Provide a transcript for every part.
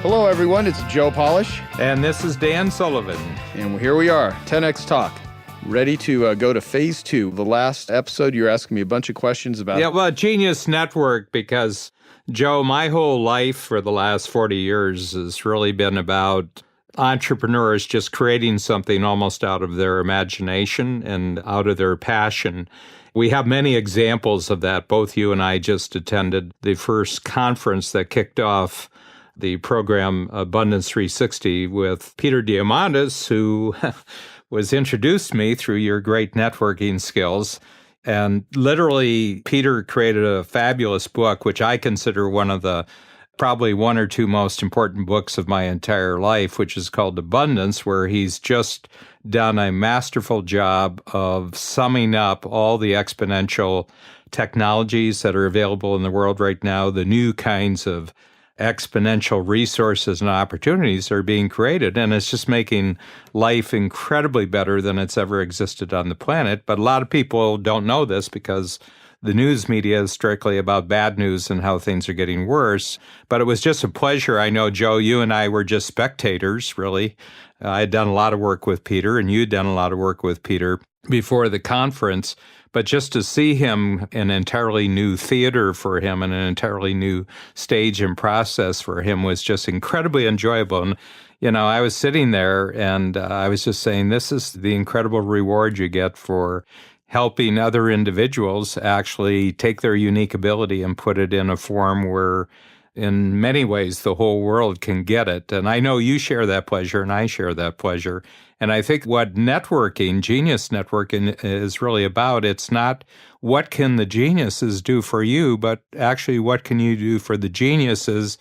Hello, everyone. It's Joe Polish. And this is Dan Sullivan. And here we are, 10X Talk, ready to go to phase 2. The last episode, you're asking me a bunch of questions about... Yeah, well, Genius Network, because, Joe, my whole life for the last 40 years has really been about entrepreneurs just creating something almost out of their imagination and out of their passion. We have many examples of that. Both you and I just attended the first conference that kicked off the program Abundance 360 with Peter Diamandis, who was introduced to me through your great networking skills. And literally, Peter created a fabulous book, which I consider one of the probably one or two most important books of my entire life, which is called Abundance, where he's just done a masterful job of summing up all the exponential technologies that are available in the world right now, the new kinds of exponential resources and opportunities are being created, and it's just making life incredibly better than it's ever existed on the planet. But a lot of people don't know this because the news media is strictly about bad news and how things are getting worse. But it was just a pleasure. I know, Joe, you and I were just spectators, really. I had done a lot of work with Peter, and you'd done a lot of work with Peter before the conference. But just to see him in an entirely new theater for him and an entirely new stage and process for him was just incredibly enjoyable. And, I was sitting there and I was just saying, this is the incredible reward you get for helping other individuals actually take their unique ability and put it in a form where in many ways the whole world can get it. And I know you share that pleasure and I share that pleasure. And I think what networking, genius networking, is really about, it's not what can the geniuses do for you, but actually what can you do for the geniuses,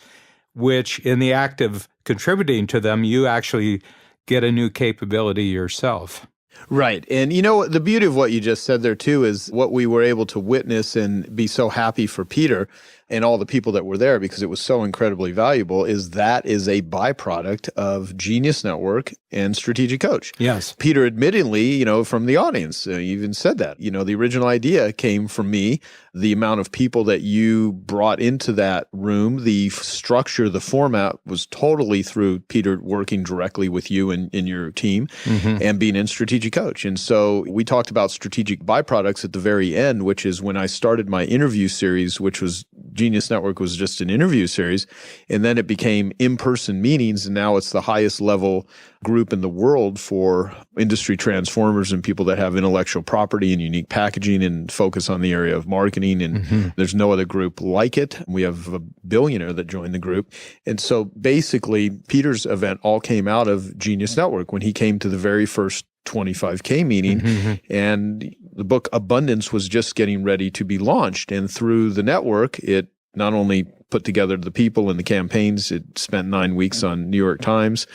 which in the act of contributing to them, you actually get a new capability yourself. Right. And the beauty of what you just said there too is what we were able to witness and be so happy for Peter and all the people that were there because it was so incredibly valuable is that is a byproduct of Genius Network and Strategic Coach. Yes. Peter admittedly, from the audience, you even said that, the original idea came from me. The amount of people that you brought into that room, the structure, the format was totally through Peter working directly with you and your team and being in Strategic Coach. And so we talked about strategic byproducts at the very end, which is when I started my interview series, which was Genius Network was just an interview series, and then it became in-person meetings, and now it's the highest level group in the world for industry transformers and people that have intellectual property and unique packaging and focus on the area of marketing, and there's no other group like it. We have a billionaire that joined the group. And so basically, Peter's event all came out of Genius Network when he came to the very first 25K meeting, and the book Abundance was just getting ready to be launched. And through the network, it not only put together the people and the campaigns, it spent 9 weeks on New York Times,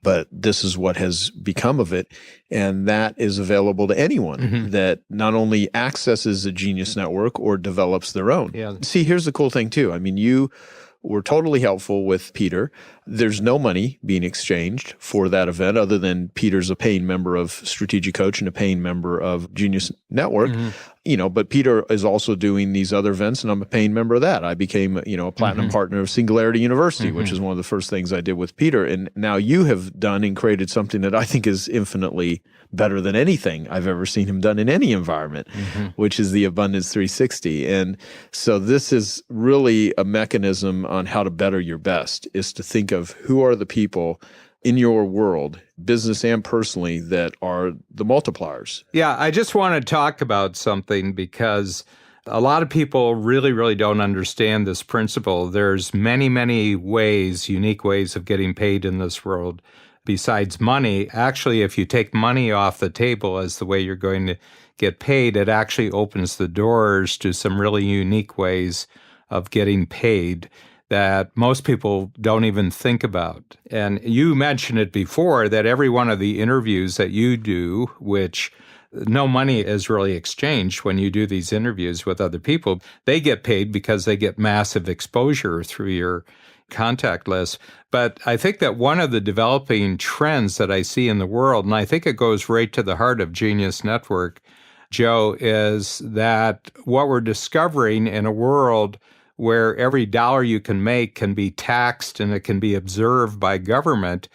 but this is what has become of it. And that is available to anyone that not only accesses a Genius Network or develops their own. Yeah. See, here's the cool thing too. I mean, you were totally helpful with Peter. There's no money being exchanged for that event other than Peter's a paying member of Strategic Coach and a paying member of Genius Network. But Peter is also doing these other events, and I'm a paying member of that. I became, a platinum partner of Singularity University, which is one of the first things I did with Peter. And now you have done and created something that I think is infinitely better than anything I've ever seen him done in any environment, which is the Abundance 360. And so this is really a mechanism on how to better your best, is to think of who are the people in your world, business and personally, that are the multipliers. Yeah, I just want to talk about something because a lot of people really, really don't understand this principle. There's many, many ways, unique ways of getting paid in this world besides money. Actually, if you take money off the table as the way you're going to get paid, it actually opens the doors to some really unique ways of getting paid that most people don't even think about. And you mentioned it before that every one of the interviews that you do, which no money is really exchanged when you do these interviews with other people, they get paid because they get massive exposure through your contact list. But I think that one of the developing trends that I see in the world, and I think it goes right to the heart of Genius Network, Joe, is that what we're discovering in a world where every dollar you can make can be taxed and it can be observed by government,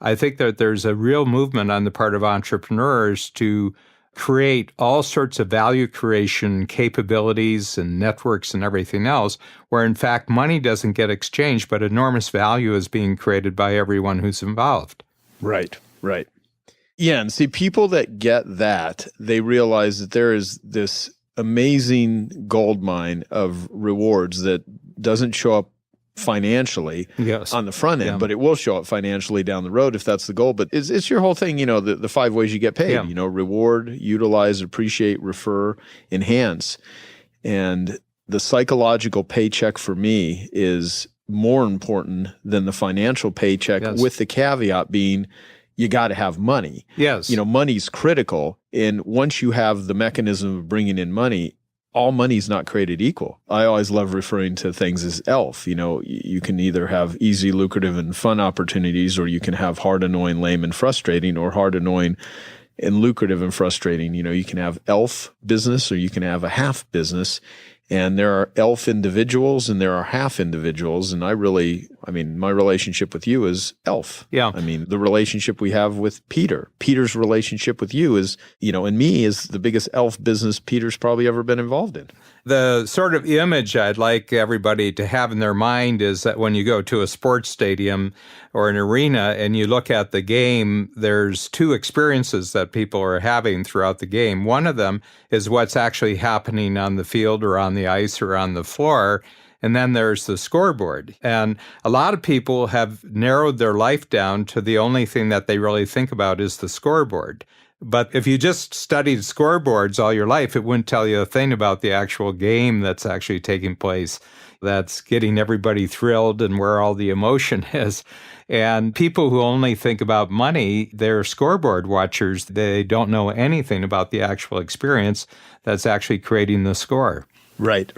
I think that there's a real movement on the part of entrepreneurs to create all sorts of value creation capabilities and networks and everything else, where in fact money doesn't get exchanged, but enormous value is being created by everyone who's involved. Right, right. Yeah, and see, people that get that, they realize that there is this amazing gold mine of rewards that doesn't show up financially on the front end, but it will show up financially down the road if that's the goal. But it's your whole thing, the 5 ways you get paid, reward, utilize, appreciate, refer, enhance. And the psychological paycheck for me is more important than the financial paycheck, with the caveat being you got to have money. Yes. Money's critical. And once you have the mechanism of bringing in money, all money's not created equal. I always love referring to things as ELF. You can either have easy, lucrative, and fun opportunities, or you can have hard, annoying, lame, and frustrating, or hard, annoying, and lucrative and frustrating. You can have ELF business, or you can have a half business. And there are ELF individuals and there are half individuals. And my relationship with you is ELF. Yeah. The relationship we have with Peter's relationship with you is, and me is the biggest ELF business Peter's probably ever been involved in. The sort of image I'd like everybody to have in their mind is that when you go to a sports stadium or an arena and you look at the game, there's two experiences that people are having throughout the game. One of them is what's actually happening on the field or on the ice or on the floor. And then there's the scoreboard. And a lot of people have narrowed their life down to the only thing that they really think about is the scoreboard. But if you just studied scoreboards all your life, it wouldn't tell you a thing about the actual game that's actually taking place, that's getting everybody thrilled and where all the emotion is. And people who only think about money, they're scoreboard watchers. They don't know anything about the actual experience that's actually creating the score. Right.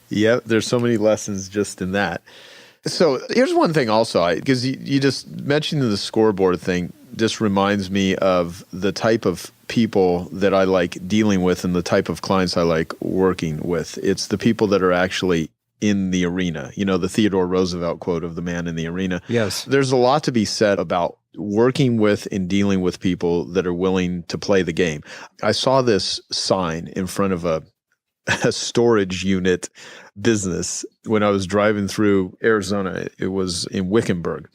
Yep, there's so many lessons just in that. So here's one thing also, because you just mentioned the scoreboard thing, just reminds me of the type of people that I like dealing with and the type of clients I like working with. It's the people that are actually in the arena. The Theodore Roosevelt quote of the man in the arena. Yes. There's a lot to be said about working with and dealing with people that are willing to play the game. I saw this sign in front of a storage unit business when I was driving through Arizona. It was in Wickenburg.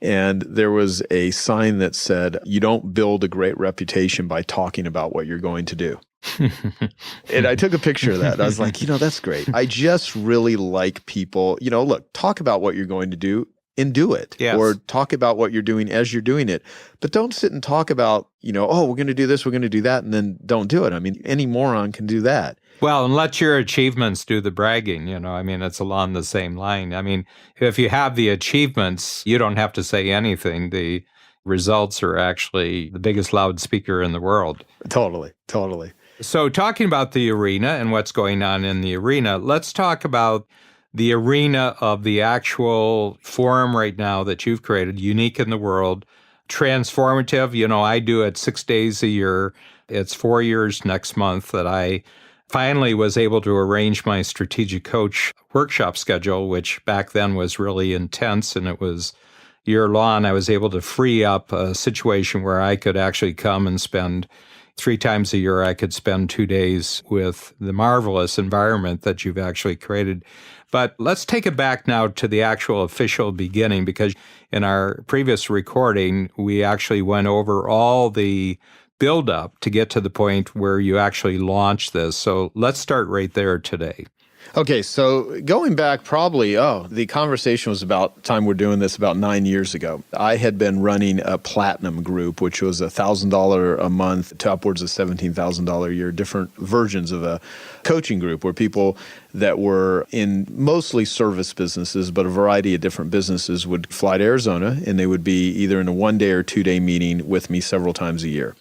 And there was a sign that said, "You don't build a great reputation by talking about what you're going to do." And I took a picture of that. I was like, that's great. I just really like people, look, talk about what you're going to do and do it. Yes. Or talk about what you're doing as you're doing it. But don't sit and talk about, we're going to do this, we're going to do that, and then don't do it. Any moron can do that. Well, and let your achievements do the bragging, it's along the same line. If you have the achievements, you don't have to say anything. The results are actually the biggest loudspeaker in the world. Totally. So talking about the arena and what's going on in the arena, let's talk about the arena of the actual forum right now that you've created, unique in the world, transformative. I do it 6 days a year. It's 4 years next month that I finally was able to arrange my strategic coach workshop schedule, which back then was really intense and it was year-long. I was able to free up a situation where I could actually come and spend 3 times a year. I could spend 2 days with the marvelous environment that you've actually created. But let's take it back now to the actual official beginning, because in our previous recording, we actually went over all the build up to get to the point where you actually launch this. So let's start right there today. Okay, so going back probably, the conversation was about time we're doing this about 9 years ago. I had been running a platinum group, which was $1,000 a month to upwards of $17,000 a year, different versions of a coaching group where people that were in mostly service businesses, but a variety of different businesses would fly to Arizona, and they would be either in a 1-day or 2-day meeting with me several times a year.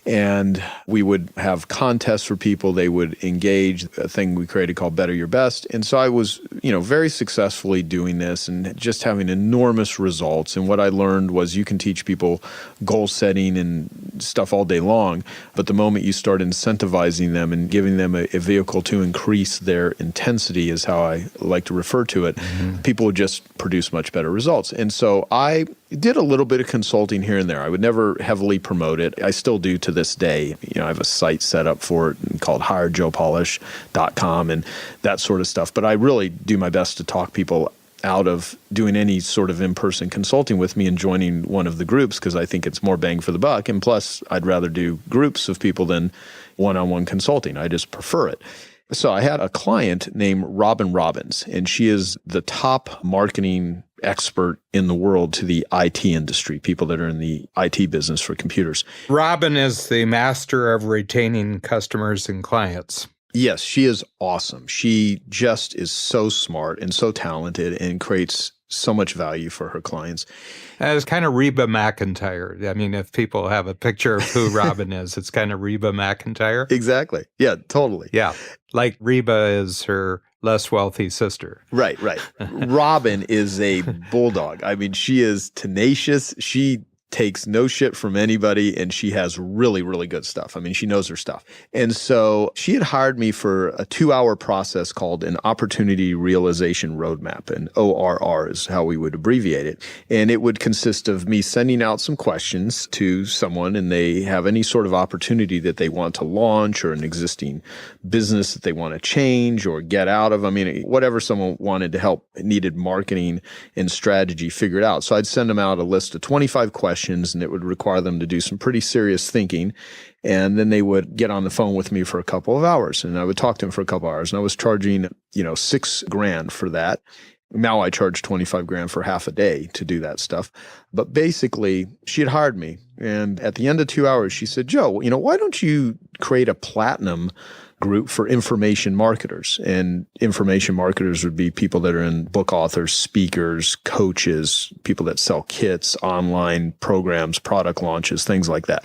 And we would have contests for people. They would engage, a thing we created called Better Your Best. And so I was, very successfully doing this and just having enormous results. And what I learned was you can teach people goal setting and stuff all day long, but the moment you start incentivizing them and giving them a vehicle to increase their intensity, is how I like to refer to it, people would just produce much better results. And so I did a little bit of consulting here and there. I would never heavily promote it. I still do to this day. I have a site set up for it called hirejoepolish.com and that sort of stuff. But I really do my best to talk people out of doing any sort of in-person consulting with me and joining one of the groups, because I think it's more bang for the buck. And plus, I'd rather do groups of people than one-on-one consulting. I just prefer it. So I had a client named Robin Robbins, and she is the top marketing expert in the world to the IT industry, people that are in the IT business for computers. Robin is the master of retaining customers and clients. Yes, she is awesome. She just is so smart and so talented and creates so much value for her clients. It's kind of Reba McEntire. I mean, if people have a picture of who Robin is, it's kind of Reba McEntire. Exactly. Yeah, totally. Yeah. Like Reba is her less wealthy sister. Right. Robin is a bulldog. I mean, she is tenacious. She takes no shit from anybody, and she has really, really good stuff. I mean, she knows her stuff. And so she had hired me for a 2-hour process called an Opportunity Realization Roadmap, and ORR is how we would abbreviate it. And it would consist of me sending out some questions to someone, and they have any sort of opportunity that they want to launch or an existing business that they want to change or get out of. I mean, whatever someone wanted to help, needed marketing and strategy figured out. So I'd send them out a list of 25 questions, and it would require them to do some pretty serious thinking. And then they would get on the phone with me for a couple of hours, and I would talk to them for a couple of hours. And I was charging, $6,000 for that. Now I charge $25,000 for half a day to do that stuff. But basically, she had hired me. And at the end of 2 hours, she said, Joe, why don't you create a platinum group for information marketers? And information marketers would be people that are in book authors, speakers, coaches, people that sell kits, online programs, product launches, things like that.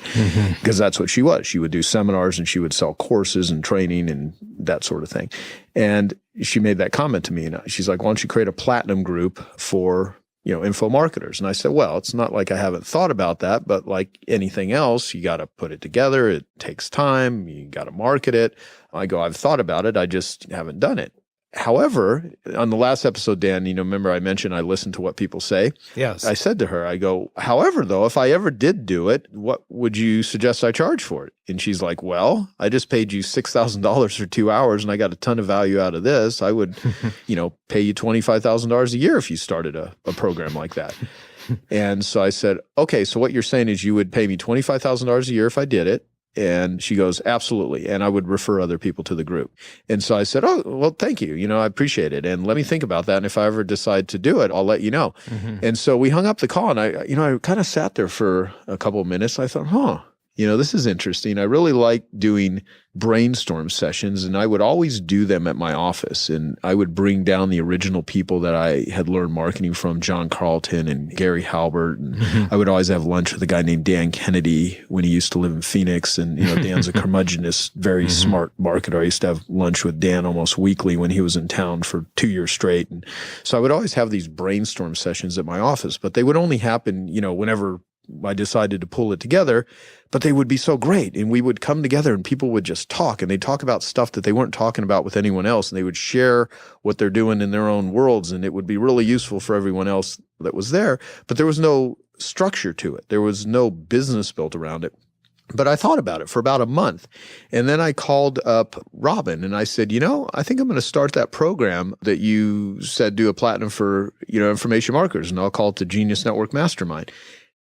Because that's what she was. She would do seminars and she would sell courses and training and that sort of thing. And she made that comment to me, and she's like, why don't you create a platinum group for info marketers? And I said, well, it's not like I haven't thought about that, but like anything else, you got to put it together. It takes time. You got to market it. I go, I've thought about it. I just haven't done it. However, on the last episode, Dan, remember I mentioned I listen to what people say? Yes. I said to her, I go, however, though, if I ever did do it, what would you suggest I charge for it? And she's like, well, I just paid you $6,000 for 2 hours and I got a ton of value out of this. I would, pay you $25,000 a year if you started a program like that. And so I said, okay, so what you're saying is you would pay me $25,000 a year if I did it. And she goes, absolutely. And I would refer other people to the group. And so I said, oh, well, thank you. I appreciate it. And let me think about that. And if I ever decide to do it, I'll let you know. And so we hung up the call, and I kind of sat there for a couple of minutes. I thought, this is interesting. I really like doing brainstorm sessions, and I would always do them at my office. And I would bring down the original people that I had learned marketing from, John Carlton and Gary Halbert. And I would always have lunch with a guy named Dan Kennedy when he used to live in Phoenix. And, Dan's a curmudgeonist, very smart marketer. I used to have lunch with Dan almost weekly when he was in town for 2 years straight. And so I would always have these brainstorm sessions at my office, but they would only happen, whenever I decided to pull it together, but they would be so great. And we would come together and people would just talk, and they'd talk about stuff that they weren't talking about with anyone else. And they would share what they're doing in their own worlds. And it would be really useful for everyone else that was there, but there was no structure to it. There was no business built around it. But I thought about it for about a month. And then I called up Robin and I said, I think I'm going to start that program that you said do a platinum for, information marketers, and I'll call it the Genius Network Mastermind.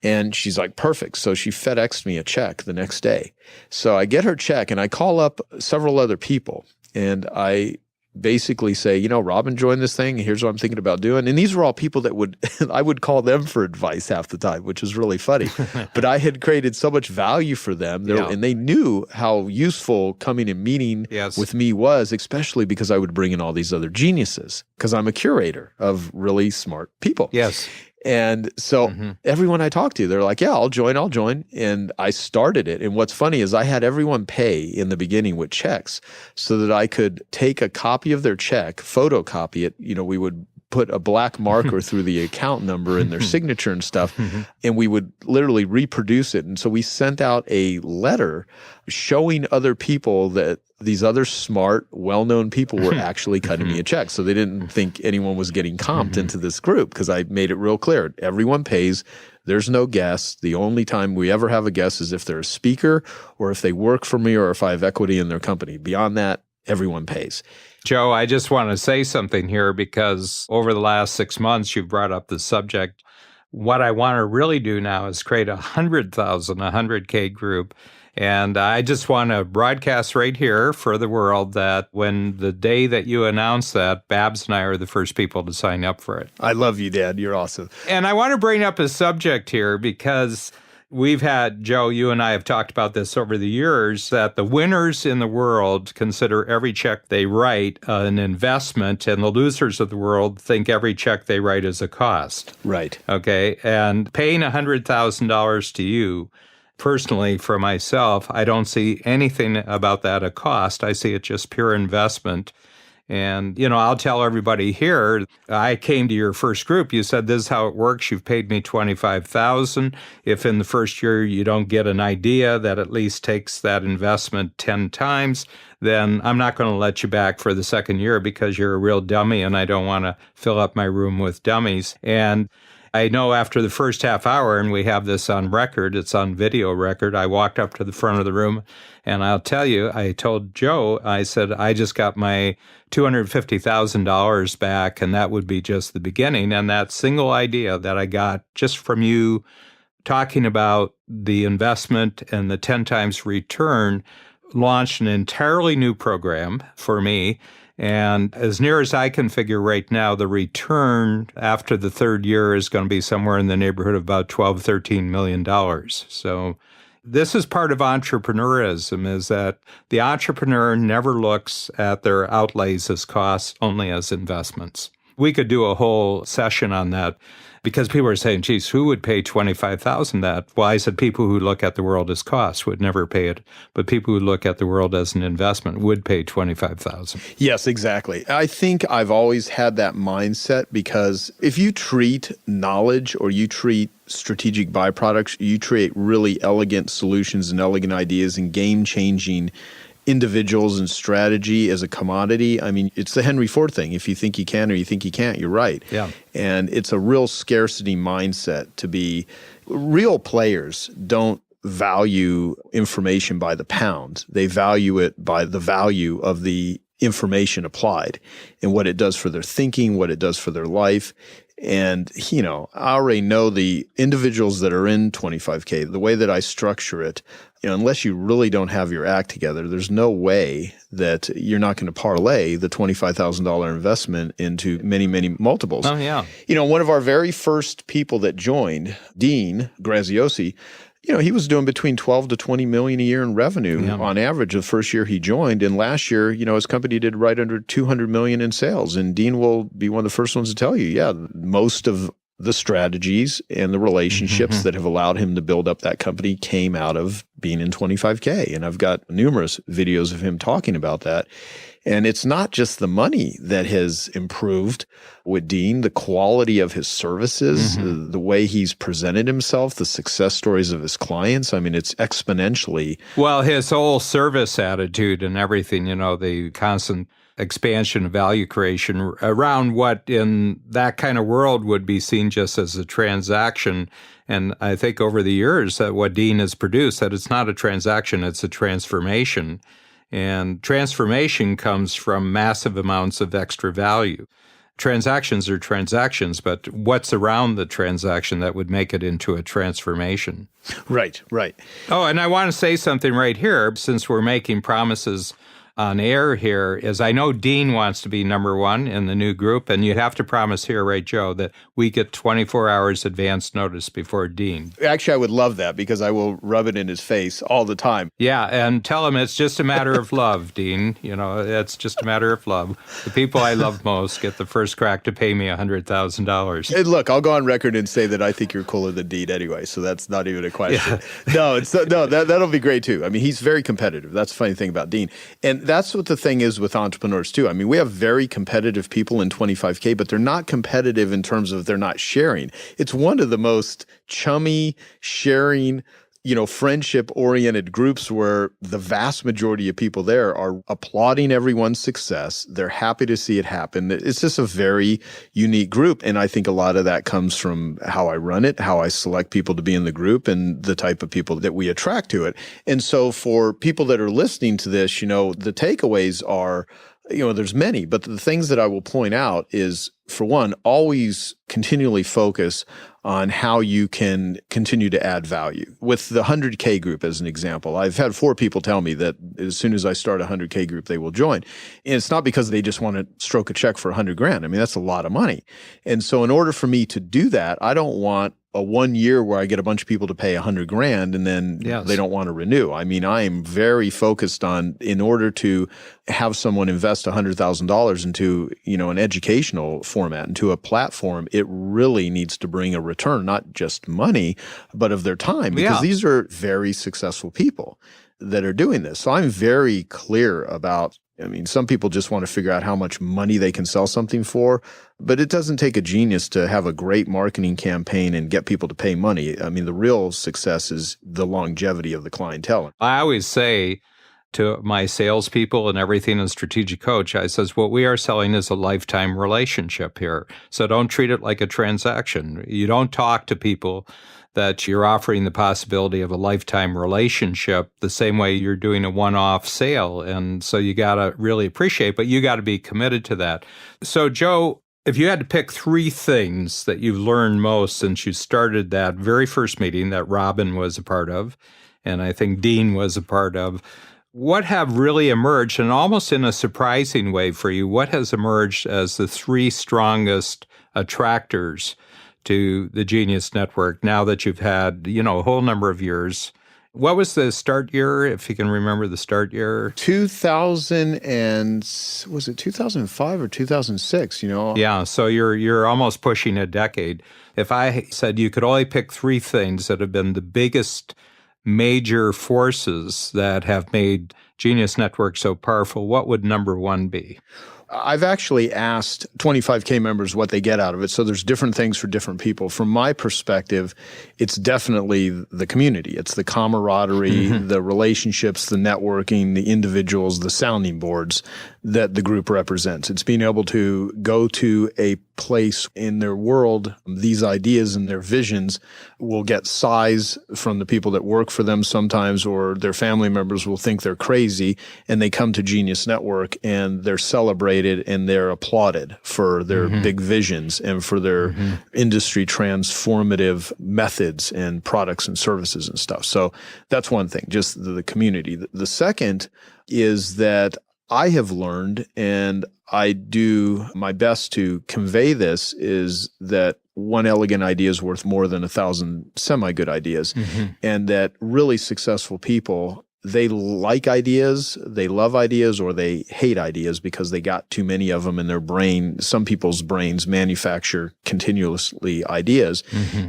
And she's like, perfect. So she FedExed me a check the next day. So I get her check and I call up several other people and I basically say, Robin joined this thing. Here's what I'm thinking about doing. And these were all people that I would call them for advice half the time, which is really funny. But I had created so much value for them. And they knew how useful coming and meeting with me was, especially because I would bring in all these other geniuses, because I'm a curator of really smart people. Yes. And so everyone I talked to, they're like, yeah, I'll join. And I started it. And what's funny is I had everyone pay in the beginning with checks so that I could take a copy of their check, photocopy it. We would put a black marker through the account number and their signature and stuff, and we would literally reproduce it. And so we sent out a letter showing other people that these other smart, well-known people were actually cutting me a check. So they didn't think anyone was getting comped into this group, because I made it real clear. Everyone pays. There's no guests. The only time we ever have a guest is if they're a speaker or if they work for me or if I have equity in their company. Beyond that, everyone pays. Joe, I just want to say something here, because over the last 6 months, you've brought up the subject. What I want to really do now is create 100,000, 100K group. And I just want to broadcast right here for the world that when the day that you announce that, Babs and I are the first people to sign up for it. I love you, Dad. You're awesome. And I want to bring up a subject here because we've had, Joe, you and I have talked about this over the years, that the winners in the world consider every check they write an investment, and the losers of the world think every check they write is a cost. Right. Okay. And paying $100,000 to you, personally, for myself, I don't see anything about that a cost. I see it just pure investment. And, I'll tell everybody here, I came to your first group. You said, this is how it works. You've paid me $25,000. If in the first year you don't get an idea that at least takes that investment 10 times, then I'm not going to let you back for the second year because you're a real dummy and I don't want to fill up my room with dummies. And I know after the first half hour, and we have this on record, it's on video record, I walked up to the front of the room, and I'll tell you, I told Joe, I said, I just got my $250,000 back, and that would be just the beginning. And that single idea that I got just from you talking about the investment and the 10 times return launched an entirely new program for me. And as near as I can figure right now, the return after the third year is going to be somewhere in the neighborhood of about $12, $13 million. So this is part of entrepreneurism, is that the entrepreneur never looks at their outlays as costs, only as investments. We could do a whole session on that, because people are saying, geez, who would pay $25,000 that? Well, I said people who look at the world as costs would never pay it, but people who look at the world as an investment would pay $25,000. Yes, exactly. I think I've always had that mindset, because if you treat knowledge or you treat strategic byproducts, you create really elegant solutions and elegant ideas and game-changing individuals and strategy as a commodity. I mean, it's the Henry Ford thing. If you think you can or you think you can't, you're right. Yeah. And it's a real scarcity mindset to be. Real players don't value information by the pound. They value it by the value of the information applied and what it does for their thinking, what it does for their life. And, I already know the individuals that are in 25K, the way that I structure it, unless you really don't have your act together, there's no way that you're not going to parlay the $25,000 investment into many, many multiples. Oh, yeah. One of our very first people that joined, Dean Graziosi, he was doing between 12 to 20 million a year in revenue on average the first year he joined. And last year, his company did right under 200 million in sales. And Dean will be one of the first ones to tell you, most of the strategies and the relationships that have allowed him to build up that company came out of being in 25K. And I've got numerous videos of him talking about that. And it's not just the money that has improved with Dean, the quality of his services, the way he's presented himself, the success stories of his clients. I mean, it's exponentially. Well, his whole service attitude and everything, the constant expansion of value creation around what in that kind of world would be seen just as a transaction. And I think over the years that what Dean has produced, that it's not a transaction, it's a transformation. And transformation comes from massive amounts of extra value. Transactions are transactions, but what's around the transaction that would make it into a transformation? Right. Oh, and I want to say something right here, since we're making promises on air here is I know Dean wants to be number one in the new group, and you'd have to promise here, right, Joe, that we get 24 hours advance notice before Dean. Actually, I would love that because I will rub it in his face all the time. Yeah, and tell him it's just a matter of love, Dean. It's just a matter of love. The people I love most get the first crack to pay me $100,000. Hey, look, I'll go on record and say that I think you're cooler than Dean anyway, so that's not even a question. Yeah. That'll be great too. I mean, he's very competitive. That's the funny thing about Dean. And that's what the thing is with entrepreneurs too. I mean, we have very competitive people in 25K, but they're not competitive in terms of they're not sharing. It's one of the most chummy, sharing, friendship-oriented groups where the vast majority of people there are applauding everyone's success. They're happy to see it happen. It's just a very unique group. And I think a lot of that comes from how I run it, how I select people to be in the group, and the type of people that we attract to it. And so for people that are listening to this, the takeaways are, there's many, but the things that I will point out is, for one, always continually focus on how you can continue to add value. With the 100K group as an example, I've had 4 people tell me that as soon as I start a 100K group, they will join. And it's not because they just want to stroke a check for $100,000. I mean, that's a lot of money. And so in order for me to do that, I don't want a 1 year where I get a bunch of people to pay $100,000 and then they don't want to renew. I mean, I am very focused on, in order to have someone invest $100,000 into, an educational format, into a platform, it really needs to bring a return, not just money, but of their time, because these are very successful people that are doing this. So I'm very clear about, some people just want to figure out how much money they can sell something for, but it doesn't take a genius to have a great marketing campaign and get people to pay money. I mean, the real success is the longevity of the clientele. I always say to my salespeople and everything in Strategic Coach, I says, what we are selling is a lifetime relationship here. So don't treat it like a transaction. You don't talk to people that you're offering the possibility of a lifetime relationship the same way you're doing a one-off sale. And so you got to really appreciate, but you got to be committed to that. So Joe, if you had to pick 3 things that you've learned most since you started that very first meeting that Robin was a part of, and I think Dean was a part of, what have really emerged, and almost in a surprising way for you, what has emerged as the 3 strongest attractors to the Genius Network now that you've had, a whole number of years? What was the start year, if you can remember the start year? 2000 and, was it 2005 or 2006, Yeah, so you're almost pushing a decade. If I said you could only pick 3 things that have been the biggest major forces that have made Genius Network so powerful, what would number 1 be? I've actually asked 25K members what they get out of it. So there's different things for different people. From my perspective, it's definitely the community. It's the camaraderie, the relationships, the networking, the individuals, the sounding boards that the group represents. It's being able to go to a place in their world. These ideas and their visions will get size from the people that work for them sometimes, or their family members will think they're crazy, and they come to Genius Network and they're celebrated and they're applauded for their big visions and for their industry transformative methods and products and services and stuff. So that's one thing, just the community. The second is that I have learned, and I do my best to convey this, is that one elegant idea is worth more than 1,000 semi-good ideas. And that really successful people, they like ideas, they love ideas, or they hate ideas because they got too many of them in their brain. Some people's brains manufacture continuously ideas.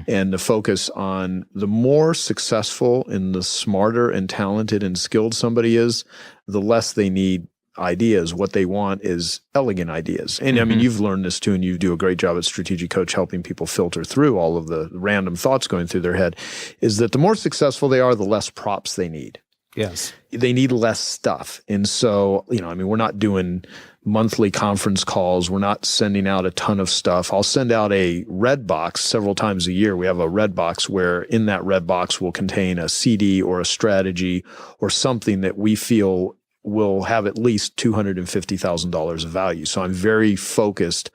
And the focus on the more successful and the smarter and talented and skilled somebody is, the less they need ideas. What they want is elegant ideas. And I mean, you've learned this too, and you do a great job at Strategic Coach helping people filter through all of the random thoughts going through their head, is that the more successful they are, the less props they need. Yes. They need less stuff. And so, we're not doing monthly conference calls. We're not sending out a ton of stuff. I'll send out a red box several times a year. We have a red box where in that red box will contain a CD or a strategy or something that we feel will have at least $250,000 of value. So I'm very focused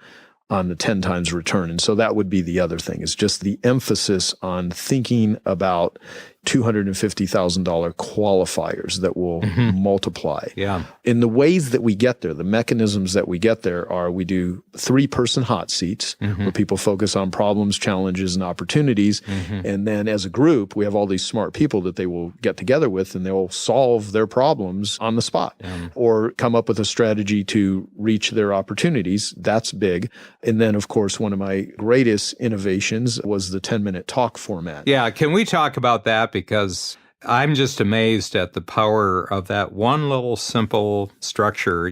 on the 10 times return. And so that would be the other thing, is just the emphasis on thinking about $250,000 qualifiers that will multiply. Yeah. In the ways that we get there, the mechanisms that we get there are we do 3-person hot seats where people focus on problems, challenges, and opportunities. And then as a group, we have all these smart people that they will get together with and they'll solve their problems on the spot or come up with a strategy to reach their opportunities. That's big. And then, of course, one of my greatest innovations was the 10-minute talk format. Yeah. Can we talk about that? Because I'm just amazed at the power of that one little simple structure.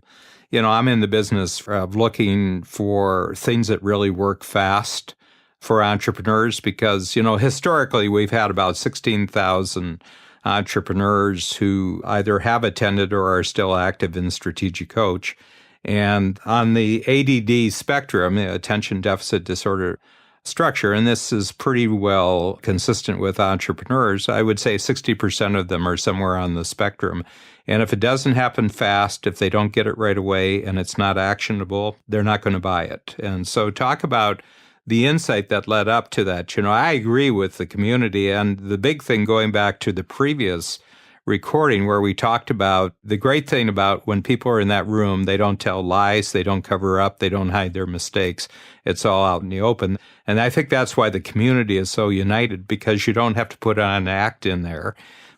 I'm in the business of looking for things that really work fast for entrepreneurs because, historically we've had about 16,000 entrepreneurs who either have attended or are still active in Strategic Coach. And on the ADD spectrum, the attention deficit disorder structure, and this is pretty well consistent with entrepreneurs, I would say 60% of them are somewhere on the spectrum. And if it doesn't happen fast, if they don't get it right away and it's not actionable, they're not going to buy it. And so talk about the insight that led up to that. I agree with the community. And the big thing going back to the previous recording where we talked about the great thing about when people are in that room, they don't tell lies, they don't cover up, they don't hide their mistakes. It's all out in the open. And I think that's why the community is so united, because you don't have to put on an act in there.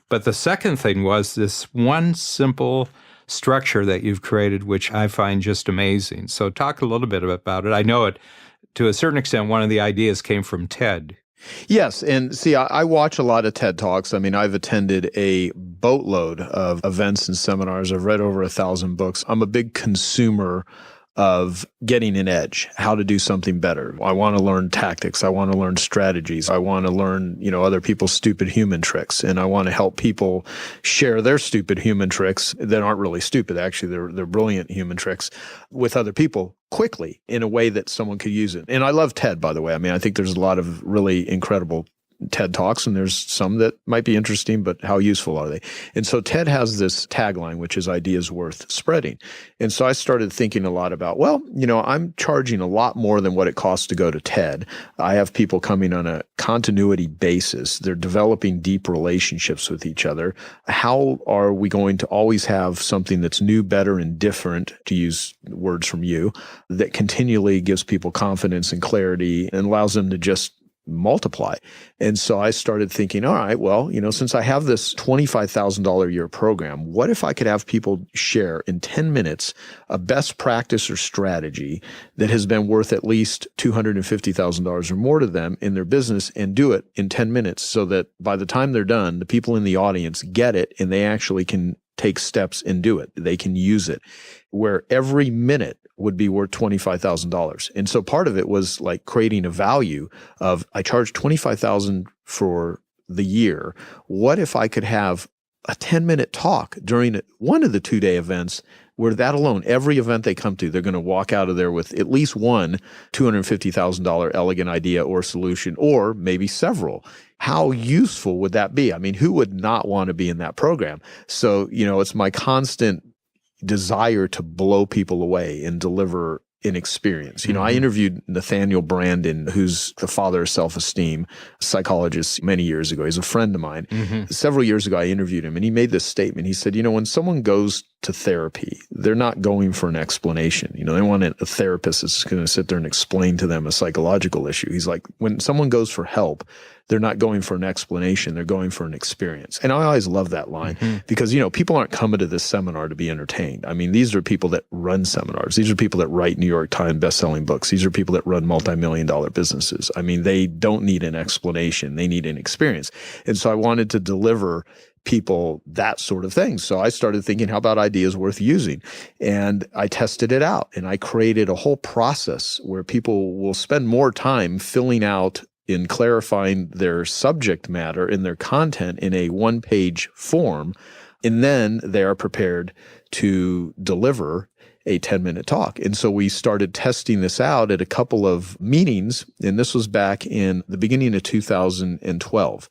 But the second thing was this one simple structure that you've created, which I find just amazing. So talk a little bit about it. I know it, to a certain extent, one of the ideas came from Ted. Yes. And see, I watch a lot of TED Talks. I mean, I've attended a boatload of events and seminars. I've read over 1,000 books. I'm a big consumer of getting an edge, how to do something better. I want to learn tactics. I want to learn strategies. I want to learn, other people's stupid human tricks. And I want to help people share their stupid human tricks that aren't really stupid. Actually, they're brilliant human tricks with other people quickly in a way that someone could use it. And I love TED, by the way. I mean, I think there's a lot of really incredible TED Talks, and there's some that might be interesting, but how useful are they? And so TED has this tagline, which is ideas worth spreading. And so I started thinking a lot about, I'm charging a lot more than what it costs to go to TED. I have people coming on a continuity basis. They're developing deep relationships with each other. How are we going to always have something that's new, better, and different, to use words from you, that continually gives people confidence and clarity and allows them to just multiply? And so I started thinking, all right, well, since I have this $25,000 a year program, what if I could have people share in 10 minutes a best practice or strategy that has been worth at least $250,000 or more to them in their business, and do it in 10 minutes so that by the time they're done, the people in the audience get it and they actually can take steps and do it. They can use it, where every minute would be worth $25,000. And so part of it was like creating a value of, I charge $25,000 for the year. What if I could have a 10-minute talk during one of the 2-day events, where that alone, every event they come to, they're going to walk out of there with at least one $250,000 elegant idea or solution, or maybe several. How useful would that be? I mean, who would not want to be in that program? So, it's my constant desire to blow people away and deliver an experience. I interviewed Nathaniel Brandon, who's the father of self-esteem, psychologist, many years ago. He's a friend of mine. Several years ago, I interviewed him, and he made this statement. He said, when someone goes to therapy, they're not going for an explanation. They want a therapist that's going to sit there and explain to them a psychological issue. He's like, when someone goes for help, they're not going for an explanation. They're going for an experience. And I always love that line because, people aren't coming to this seminar to be entertained. I mean, these are people that run seminars. These are people that write New York Times best-selling books. These are people that run multi-million-dollar businesses. I mean, they don't need an explanation. They need an experience. And so I wanted to deliver people that sort of thing. So I started thinking, how about ideas worth using? And I tested it out, and I created a whole process where people will spend more time filling out in clarifying their subject matter and their content in a one-page form, and then they are prepared to deliver a 10-minute talk. And so we started testing this out at a couple of meetings, and this was back in the beginning of 2012.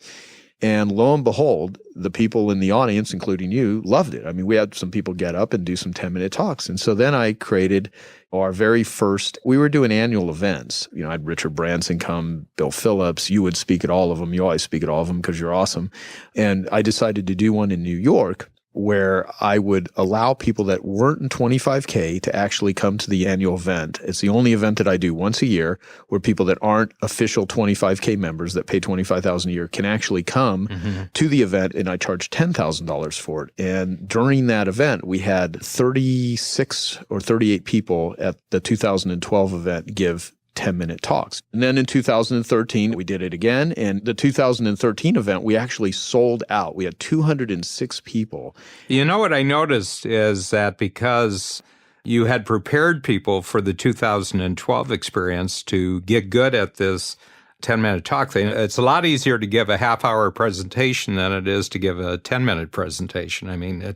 And lo and behold, the people in the audience, including you, loved it. I mean, we had some people get up and do some 10-minute talks. And so then I created our very first, we were doing annual events. I had Richard Branson come, Bill Phillips. You would speak at all of them. You always speak at all of them because you're awesome. And I decided to do one in New York where I would allow people that weren't in 25K to actually come to the annual event. It's the only event that I do once a year where people that aren't official 25K members that pay $25,000 a year can actually come to the event, and I charge $10,000 for it. And during that event, we had 36 or 38 people at the 2012 event give 10-minute talks. And then in 2013, we did it again. And the 2013 event, we actually sold out. We had 206 people. You know what I noticed is that because you had prepared people for the 2012 experience to get good at this 10-minute talk thing, it's a lot easier to give a half-hour presentation than it is to give a 10-minute presentation. I mean,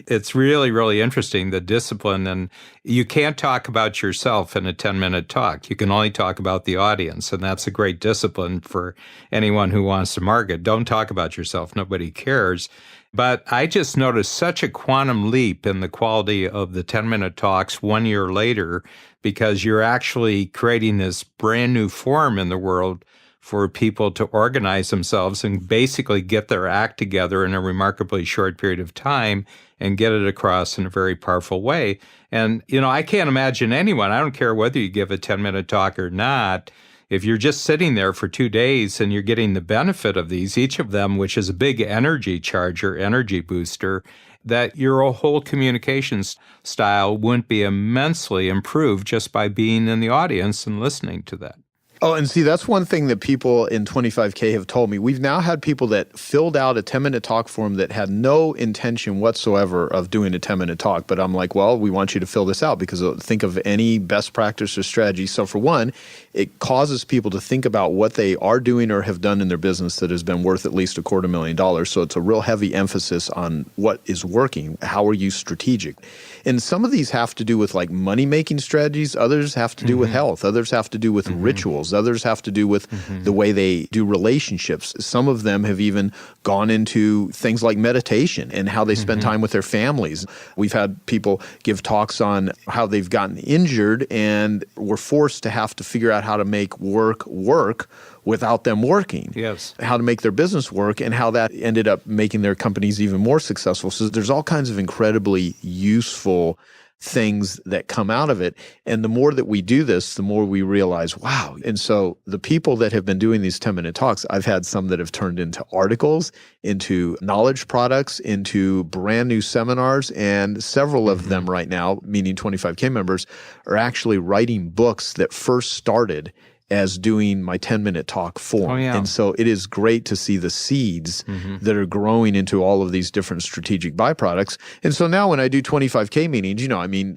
it's really, really interesting, the discipline. And you can't talk about yourself in a 10-minute talk. You can only talk about the audience, and that's a great discipline for anyone who wants to market. Don't talk about yourself. Nobody cares. But I just noticed such a quantum leap in the quality of the 10-minute talks 1 year later, because you're actually creating this brand new form in the world for people to organize themselves and basically get their act together in a remarkably short period of time and get it across in a very powerful way. And, I can't imagine anyone, I don't care whether you give a 10-minute talk or not, if you're just sitting there for 2 days and you're getting the benefit of these, each of them, which is a big energy charger, energy booster, that your whole communications style wouldn't be immensely improved just by being in the audience and listening to that. Oh, and see, that's one thing that people in 25K have told me. We've now had people that filled out a 10-minute talk form that had no intention whatsoever of doing a 10-minute talk. But I'm like, well, we want you to fill this out because think of any best practice or strategy. So for one, it causes people to think about what they are doing or have done in their business that has been worth at least $250,000. So it's a real heavy emphasis on what is working. How are you strategic? And some of these have to do with like money-making strategies. Others have to do with health. Others have to do with rituals. Others have to do with the way they do relationships. Some of them have even gone into things like meditation and how they spend time with their families. We've had people give talks on how they've gotten injured and were forced to have to figure out how to make work without them working. Yes. How to make their business work and how that ended up making their companies even more successful. So there's all kinds of incredibly useful things that come out of it. And the more that we do this, the more we realize, wow. And so the people that have been doing these 10-minute talks, I've had some that have turned into articles, into knowledge products, into brand new seminars, and several of them right now, meaning 25K members, are actually writing books that first started as doing my 10-minute talk form. Oh, yeah. And so it is great to see the seeds that are growing into all of these different strategic byproducts. And so now when I do 25K meetings,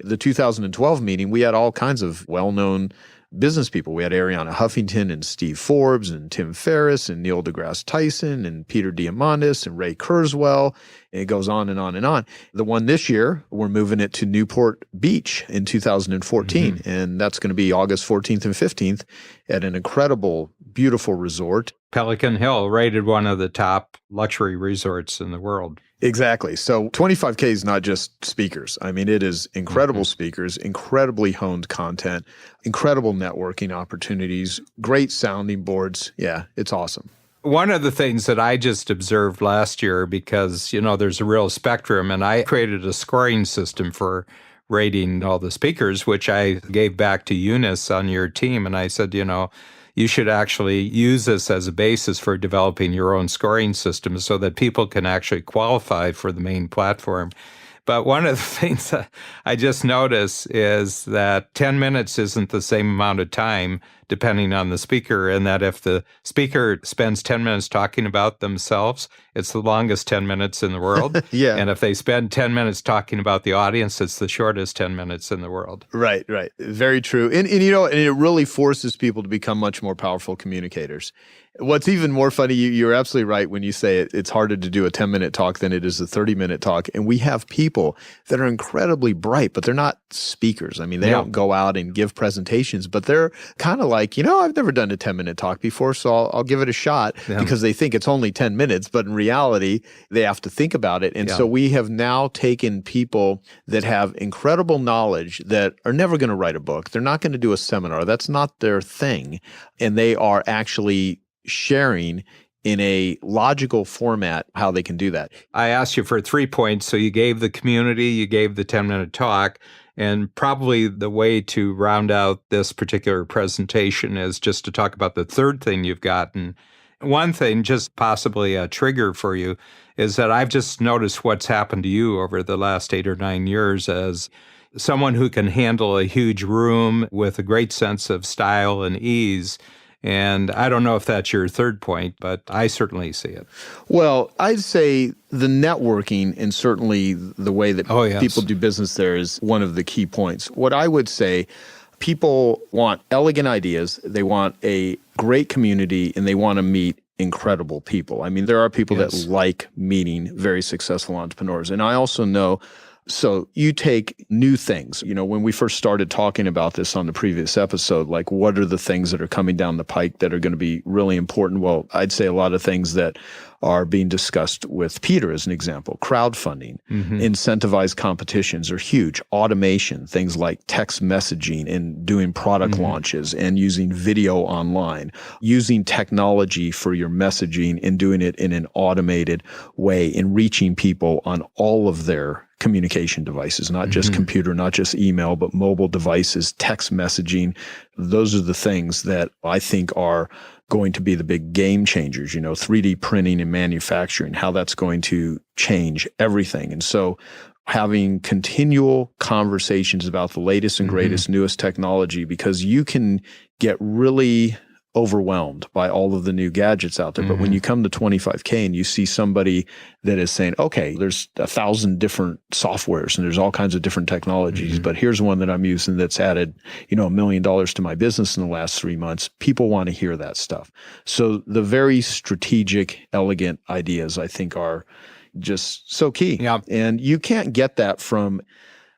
the 2012 meeting, we had all kinds of well-known business people. We had Arianna Huffington and Steve Forbes and Tim Ferriss and Neil deGrasse Tyson and Peter Diamandis and Ray Kurzweil. And it goes on and on and on. The one this year, we're moving it to Newport Beach in 2014. And that's going to be August 14th and 15th at an incredible, beautiful resort. Pelican Hill, rated one of the top luxury resorts in the world. Exactly. So 25K is not just speakers. It is incredible speakers, incredibly honed content, incredible networking opportunities, great sounding boards. Yeah, it's awesome. One of the things that I just observed last year, because, there's a real spectrum, and I created a scoring system for rating all the speakers, which I gave back to Eunice on your team. And I said, you should actually use this as a basis for developing your own scoring system so that people can actually qualify for the main platform. But one of the things that I just noticed is that 10 minutes isn't the same amount of time depending on the speaker, and that if the speaker spends 10 minutes talking about themselves, it's the longest 10 minutes in the world. Yeah. And if they spend 10 minutes talking about the audience, it's the shortest 10 minutes in the world. Right. Very true. And it really forces people to become much more powerful communicators. What's even more funny, you're absolutely right when you say it's harder to do a 10-minute talk than it is a 30-minute talk. And we have people that are incredibly bright, but they're not speakers. I mean, they don't go out and give presentations, but they're kind of like, I've never done a 10-minute talk before, so I'll give it a shot because they think it's only 10 minutes. But in reality, they have to think about it. And so we have now taken people that have incredible knowledge that are never going to write a book. They're not going to do a seminar. That's not their thing. And they are actually sharing in a logical format how they can do that. I asked you for 3 points. So you gave the community, you gave the 10-minute talk, and probably the way to round out this particular presentation is just to talk about the third thing you've gotten. One thing, just possibly a trigger for you, is that I've just noticed what's happened to you over the last 8 or 9 years as someone who can handle a huge room with a great sense of style and ease. And I don't know if that's your third point, but I certainly see it. Well, I'd say the networking and certainly the way that people do business there is one of the key points. What I would say, people want elegant ideas, they want a great community, and they want to meet incredible people. I mean, there are people that like meeting very successful entrepreneurs. And I also know, so you take new things. When we first started talking about this on the previous episode, like what are the things that are coming down the pike that are going to be really important? Well, I'd say a lot of things that are being discussed with Peter as an example. Crowdfunding, incentivized competitions are huge. Automation, things like text messaging and doing product launches and using video online, using technology for your messaging and doing it in an automated way and reaching people on all of their communication devices, not just computer, not just email, but mobile devices, text messaging. Those are the things that I think are going to be the big game changers, 3D printing and manufacturing, how that's going to change everything. And so having continual conversations about the latest and greatest, newest technology, because you can get really overwhelmed by all of the new gadgets out there. But when you come to 25K and you see somebody that is saying, okay, there's 1,000 different softwares and there's all kinds of different technologies, but here's one that I'm using that's added, $1 million to my business in the last 3 months. People want to hear that stuff. So the very strategic, elegant ideas, I think, are just so key. Yeah. And you can't get that from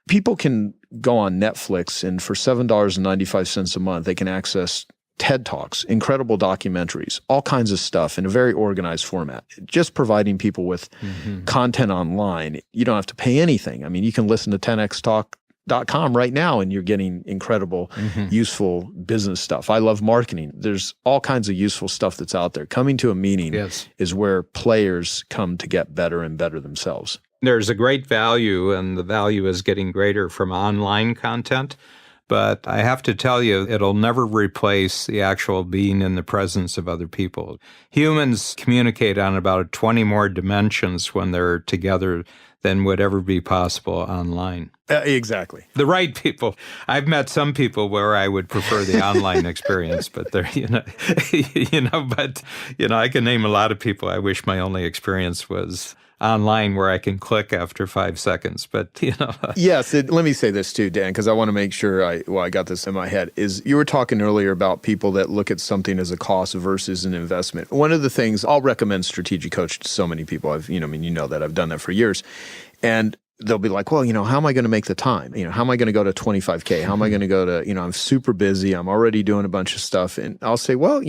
people can go on Netflix and for $7.95 a month, they can access TED Talks, incredible documentaries, all kinds of stuff in a very organized format. Just providing people with content online. You don't have to pay anything. I mean, you can listen to 10xtalk.com right now and you're getting incredible, useful business stuff. I love marketing. There's all kinds of useful stuff that's out there. Coming to a meeting is where players come to get better and better themselves. There's a great value, and the value is getting greater from online content. But I have to tell you, it'll never replace the actual being in the presence of other people. Humans communicate on about 20 more dimensions when they're together than would ever be possible online. Exactly. The right people. I've met some people where I would prefer the online experience, but they're, I can name a lot of people I wish my only experience was online where I can click after 5 seconds, but Yes, let me say this too, Dan, because I want to make sure I got this in my head, is you were talking earlier about people that look at something as a cost versus an investment. One of the things, I'll recommend Strategic Coach to so many people. I've done that for years. And they'll be like, well, how am I going to make the time? How am I going to go to 25K? How am I going to go to, I'm super busy. I'm already doing a bunch of stuff. And I'll say, well,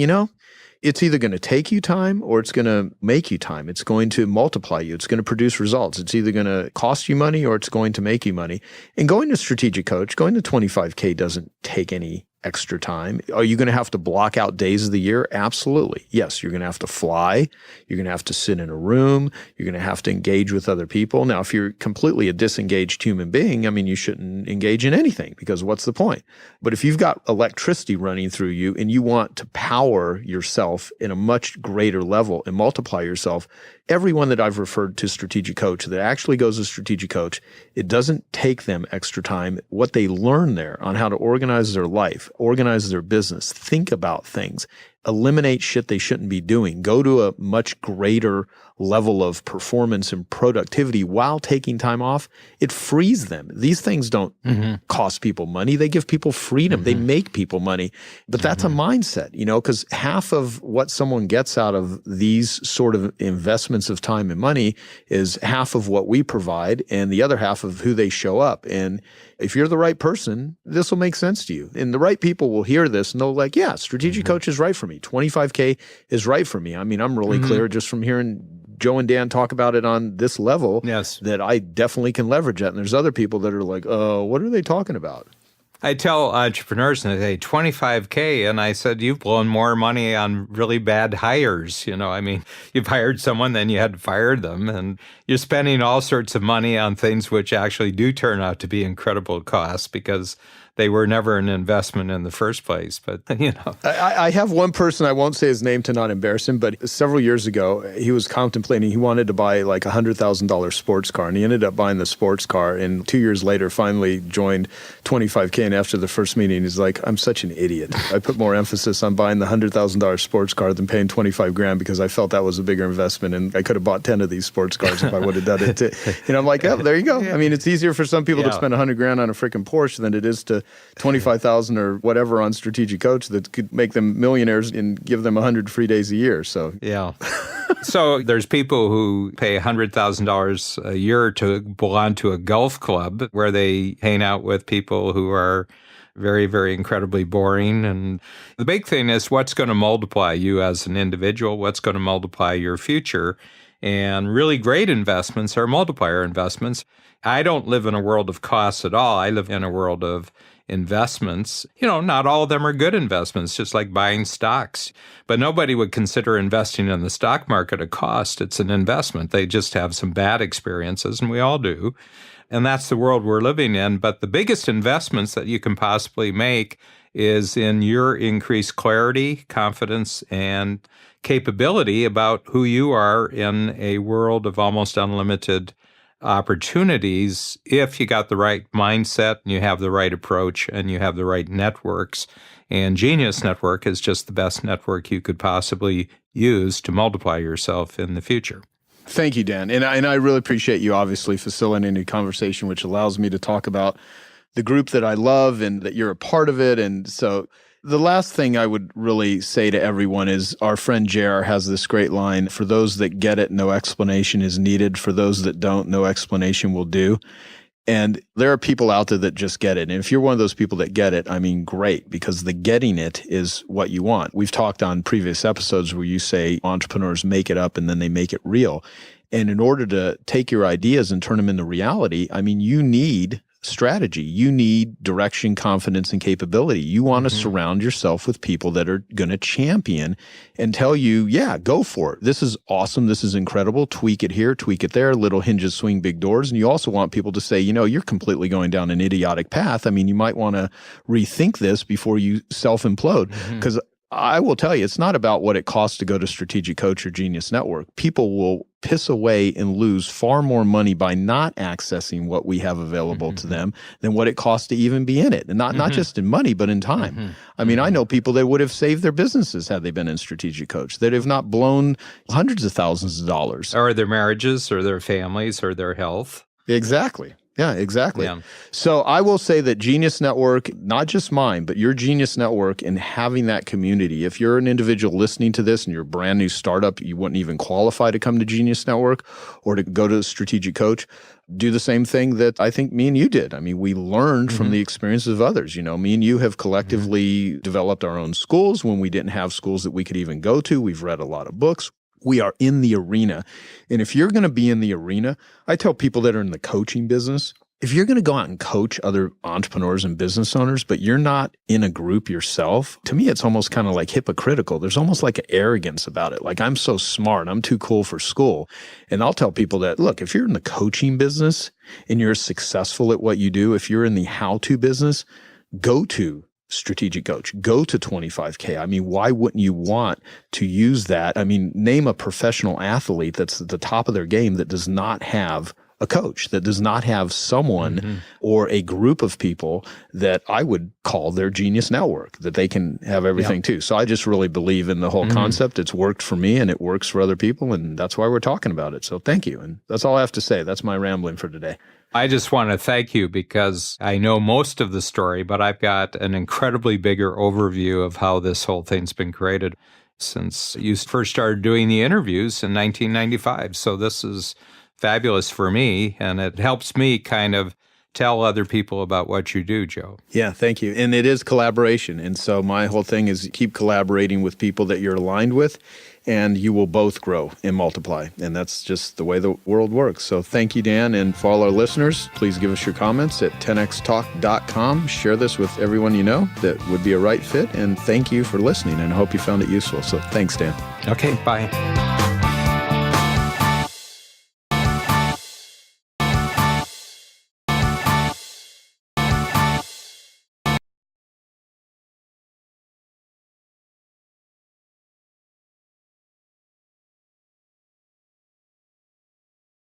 it's either going to take you time or it's going to make you time. It's going to multiply you. It's going to produce results. It's either going to cost you money or it's going to make you money. And going to Strategic Coach, going to 25K doesn't take any extra time. Are you going to have to block out days of the year? Absolutely. Yes, you're going to have to fly. You're going to have to sit in a room. You're going to have to engage with other people. Now, if you're completely a disengaged human being, you shouldn't engage in anything because what's the point? But if you've got electricity running through you and you want to power yourself in a much greater level and multiply yourself, everyone that I've referred to Strategic Coach that actually goes to Strategic Coach, it doesn't take them extra time. What they learn there on how to organize their life, organize their business, think about things, eliminate shit they shouldn't be doing, go to a much greater level of performance and productivity while taking time off, it frees them. These things don't cost people money. They give people freedom. They make people money. But that's a mindset, because half of what someone gets out of these sort of investments of time and money is half of what we provide and the other half of who they show up. And if you're the right person, this will make sense to you. And the right people will hear this and they'll like, yeah, strategic coach is right for me. 25K is right for me. I mean, I'm really clear just from hearing Joe and Dan talk about it on this level that I definitely can leverage that. And there's other people that are like, what are they talking about? I tell entrepreneurs, and they say 25K, and I said, you've blown more money on really bad hires. You've hired someone, then you had to fire them, and you're spending all sorts of money on things which actually do turn out to be incredible costs because they were never an investment in the first place. But, I have one person, I won't say his name to not embarrass him, but several years ago, he was contemplating, he wanted to buy like a $100,000 sports car, and he ended up buying the sports car, and 2 years later finally joined 25K, and after the first meeting, he's like, I'm such an idiot. I put more emphasis on buying the $100,000 sports car than paying 25 grand because I felt that was a bigger investment, and I could have bought 10 of these sports cars if I would have done it. I'm like, oh, there you go. I mean, it's easier for some people to spend 100 grand on a freaking Porsche than it is to 25,000 or whatever on strategic coach that could make them millionaires and give them 100 free days a year. So So there's people who pay $100,000 a year to belong to a golf club where they hang out with people who are very, very incredibly boring. And the big thing is what's going to multiply you as an individual, what's going to multiply your future. And really great investments are multiplier investments. I don't live in a world of costs at all. I live in a world of investments. Not all of them are good investments, just like buying stocks. But nobody would consider investing in the stock market a cost. It's an investment. They just have some bad experiences, and we all do. And that's the world we're living in. But the biggest investments that you can possibly make is in your increased clarity, confidence, and capability about who you are in a world of almost unlimited opportunities if you got the right mindset and you have the right approach and you have the right networks. And Genius Network is just the best network you could possibly use to multiply yourself in the future. Thank you, Dan. And I really appreciate you obviously facilitating a conversation which allows me to talk about the group that I love and that you're a part of it. And so the last thing I would really say to everyone is our friend JR has this great line, for those that get it, no explanation is needed. For those that don't, no explanation will do. And there are people out there that just get it. And if you're one of those people that get it, I mean, great, because the getting it is what you want. We've talked on previous episodes where you say entrepreneurs make it up and then they make it real. And in order to take your ideas and turn them into reality, I mean, you need strategy. You need direction, confidence, and capability. You want to surround yourself with people that are going to champion and tell you, yeah, go for it. This is awesome. This is incredible. Tweak it here, tweak it there. Little hinges swing big doors. And you also want people to say, you're completely going down an idiotic path. I mean, you might want to rethink this before you self-implode. Because I will tell you, it's not about what it costs to go to Strategic Coach or Genius Network. People will piss away and lose far more money by not accessing what we have available to them than what it costs to even be in it. And not just in money, but in time. I mean, I know people that would have saved their businesses had they been in Strategic Coach, that have not blown hundreds of thousands of dollars. Or their marriages, or their families, or their health. Exactly. Yeah, exactly. Yeah. So I will say that Genius Network, not just mine, but your Genius Network and having that community, if you're an individual listening to this and you're a brand new startup, you wouldn't even qualify to come to Genius Network or to go to a Strategic Coach, do the same thing that I think me and you did. I mean, we learned from the experiences of others. Me and you have collectively developed our own schools when we didn't have schools that we could even go to. We've read a lot of books. We are in the arena. And if you're going to be in the arena, I tell people that are in the coaching business, if you're going to go out and coach other entrepreneurs and business owners, but you're not in a group yourself, to me, it's almost kind of like hypocritical. There's almost like an arrogance about it. Like, I'm so smart, I'm too cool for school. And I'll tell people that, look, if you're in the coaching business and you're successful at what you do, if you're in the how-to business, go to Strategic Coach, go to 25K. I mean, why wouldn't you want to use that? I mean, name a professional athlete that's at the top of their game that does not have a coach, that does not have someone or a group of people that I would call their genius network, that they can have everything too. So I just really believe in the whole concept. It's worked for me and it works for other people, and that's why we're talking about it. So thank you. And that's all I have to say. That's my rambling for today. I just want to thank you because I know most of the story, but I've got an incredibly bigger overview of how this whole thing's been created since you first started doing the interviews in 1995. So this is fabulous for me, and it helps me kind of tell other people about what you do, Joe. Yeah, thank you. And it is collaboration. And so my whole thing is keep collaborating with people that you're aligned with, and you will both grow and multiply. And that's just the way the world works. So thank you, Dan. And for all our listeners, please give us your comments at 10xtalk.com. Share this with everyone you know that would be a right fit. And thank you for listening, and I hope you found it useful. So thanks, Dan. Okay, bye.